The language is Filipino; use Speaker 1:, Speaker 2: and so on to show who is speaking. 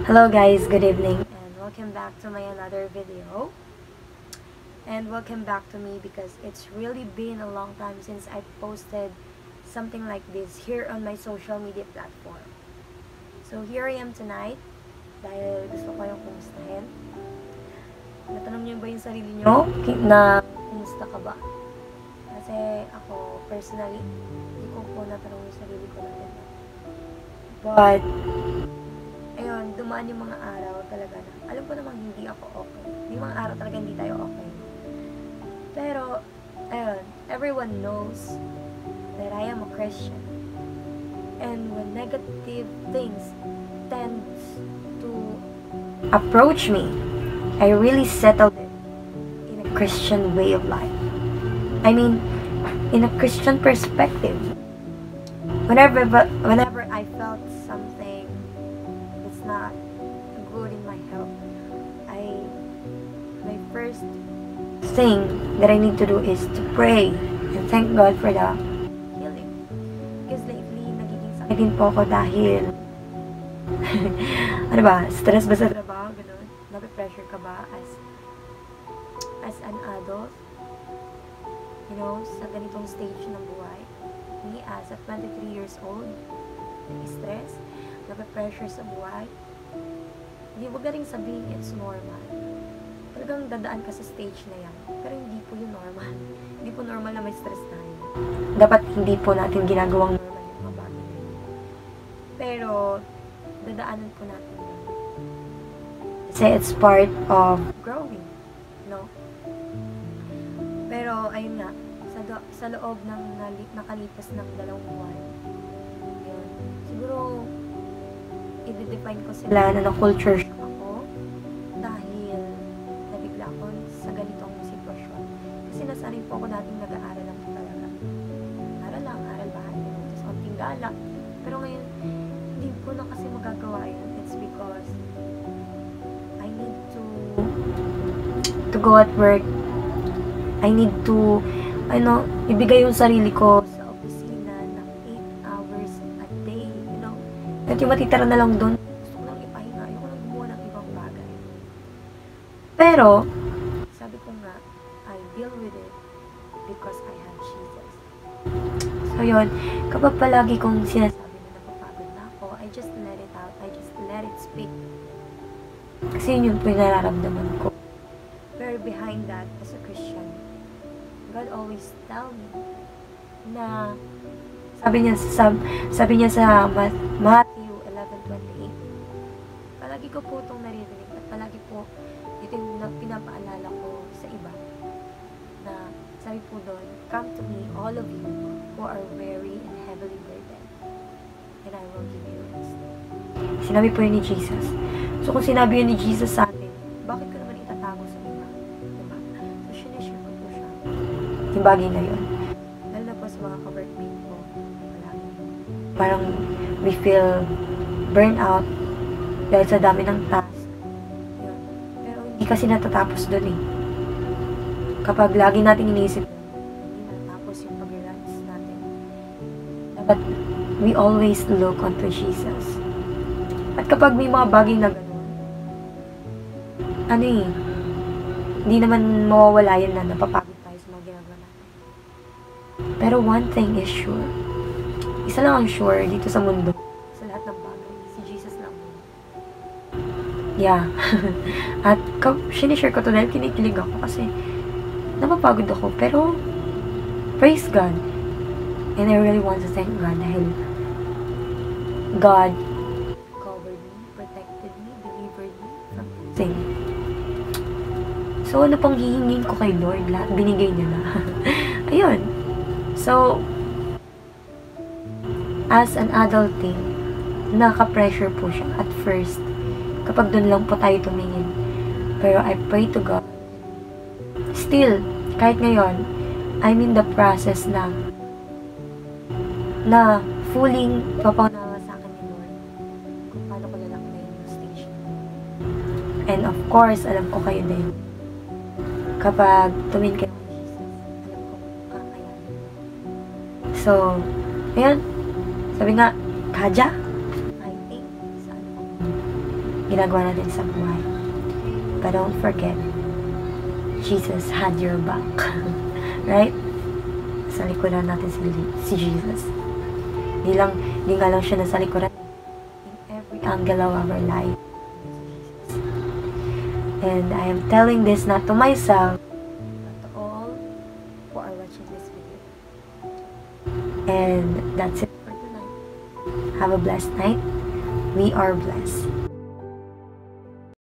Speaker 1: Hello guys, good evening and welcome back to my another video. And welcome back to me because it's really been a long time since I posted something like this here on my social media platform. So here I am tonight dahil gusto ko yung kumustahin. Natanong niyo ba yung sarili niyo na kumusta ka ba? Kasi ako personally, hindi ko po natanong yung sarili ko na rin. But ayun, dumaan yung mga araw talaga na alam ko namang hindi ako okay. Yung mga araw talaga hindi tayo okay. Pero, ayun, everyone knows that I am a Christian. And when negative things tends to approach me, I really settled it in a Christian way of life. I mean, in a Christian perspective. Whenever I felt something that's not good in my health, my first thing that I need to do is to pray and thank God for the healing. Because lately, nagiging sakit din po ako dahil ano ba, stress ba sa trabaho, gano'n? Nape-pressure ka ba as an adult? You know, sa ganitong stage ng buhay. Me, as a 23 years old, stress, nape-pressure sa buhay. Hindi, wag na rin sabihin it's normal. Talagang dadaan ka sa stage na yan. Pero hindi po yun normal. Hindi po normal na may stress tayo. Dapat hindi po natin ginagawang normal yung mga bagay. Pero, dadaanan po natin yan. Kasi it's part of growing, no? Pero, ayun nga, sa loob ng nakalipas ng 2 buwan, yun, siguro, i-define ko sila na culture shock ako dahil nabigla ako sa ganitong sitwasyon. Kasi nasanay po ako dating nag-aaral lang po talaga. Aral bahay. Tapos konting gala. Pero ngayon, hindi po na kasi magagawa yun. It's because I need to go at work. I need to ibigay yung sarili ko sa opisina ng 8 hours a day, you know. At yung matitira na lang doon, gusto ko lang ipahinga, ayoko lang gumawa ng ibang bagay. Pero, sabi ko nga, I deal with it because I have Jesus. So yun, kapag palagi kong sinasabi na napapagod na ako, I just let it out, I just let it speak. Kasi yun po yung nararamdaman ko. Pero behind that, as a Christian, God always tell me na sabi niya sa Matthew 11:28, palagi ko po itong naririnig at palagi po ito yung pinapaalala ko sa iba na sabi po doon, come to me all of you who are weary and heavily burdened and I will give you rest. Sinabi po yun ni Jesus. So kung sinabi yun ni Jesus sa atin, bakit ko naman itatago sa iba? Diba? So sinishare ko po siya yung bagay na yun. Lalo na po sa mga ka-workmate ko, parang we feel burn out dahil sa dami ng task. Yun. Pero hindi kasi natatapos doon eh. Kapag lagi nating iniisip, hindi natatapos yung pag-relax natin. Dapat we always look unto Jesus. At kapag may mga bagay na gano'n, hindi naman mawawala yan na napapagod tayo sa mga ginagawa natin. Pero one thing is sure. Isa lang ang sure dito sa mundo. Sa lahat ng bagay. Si Jesus lang. Yeah. At sinishare ko to dahil kinikilig ako kasi napapagod ako. Pero, praise God. And I really want to thank God dahil God covered me, protected me, delivered me from everything. So, ano pang hihingin ko kay Lord? Lahat binigay niya na. Ayun. So, as an adulting, naka-pressure po siya at first. Kapag doon lang po tayo tumingin. Pero I pray to God. Still, kahit ngayon, I'm in the process na fully papaunawa sa akin ni Lord kung paano ko lalakbayin yung station. And of course, alam ko kayo din. Kapag tumingin kayo kay Jesus, alam ko kakayanin. So, ayun. Sabi nga, Kaja, I think, saan ko. ginagawa natin sa buhay. But don't forget, Jesus had your back. Right? Sa likuran natin si Jesus. Hindi nga lang siya nasa likuran. In every angle of our life. And I am telling this not to myself, but to all who are watching this video. And that's it for tonight. Have a blessed night. We are blessed.